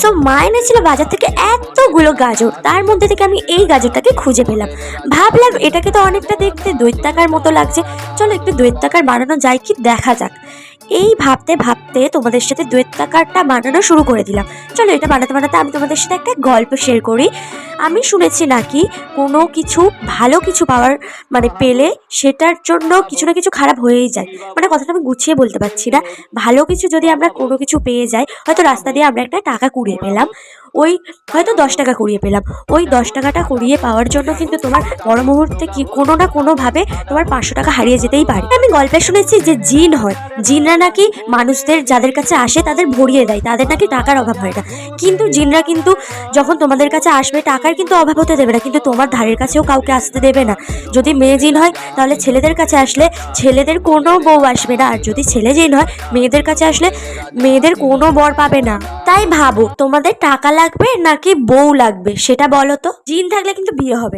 So মা এনেছিল বাজার থেকে এতগুলো গাজর, তার মধ্যে থেকে আমি এই গাজরটাকে খুঁজে পেলাম। ভাবলাম এটাকে তো অনেকটা দেখতে দৈত্যাকার মতো লাগছে, চলো একটু দৈত্যাকার বানানো যায় কি দেখা যাক। এই ভাবতে ভাবতে তোমাদের সাথে দৈত্যাকারটা বানানো শুরু করে দিলাম। চলো এটা বানাতে বানাতে আমি তোমাদের সাথে একটা গল্প শেয়ার করি। আমি শুনেছি নাকি কোনো কিছু ভালো কিছু পাওয়ার পেলে সেটার জন্য কিছু না কিছু খারাপ হয়েই যায়। কথাটা আমি গুছিয়ে বলতে পারছি না। ভালো কিছু যদি আমরা কোনো কিছু পেয়ে যাই, হয়তো রাস্তা দিয়ে আমরা একটা টাকা কুড়িয়ে পেলাম, ওই হয়তো 10 টাকা কুড়িয়ে পেলাম, ওই 10 টাকাটা কুড়িয়ে পাওয়ার জন্য কিন্তু তোমার পর মুহূর্তে কি কোনো না কোনোভাবে তোমার 500 টাকা হারিয়ে যেতেই পারে। আমি গল্পে শুনেছি যে জিন হয়, জিনরা নাকি মানুষদের যাদের কাছে আসে তাদের ভরিয়ে দেয়, তাদের নাকি টাকার অভাব হয় না। কিন্তু জিনরা কিন্তু যখন তোমাদের কাছে আসবে টাকার কিন্তু অভাব হতে দেবে না, কিন্তু তোমার ধারের কাছেও কাউকে আসতে দেবে না। যদি মেয়ে জিন হয় তাহলে ছেলেদের কাছে আসলে ছেলেদের কোনো বউ আসবে না, আর যদি ছেলে জিন হয় মেয়েদের কাছে আসলে মেয়েদের কোনো বর পাবে না। তাই ভাবো তোমাদের টাকা লাগবে নাকি বউ লাগবে, সেটা বলো তো। জিন থাকলে কিন্তু বিয়ে হবে।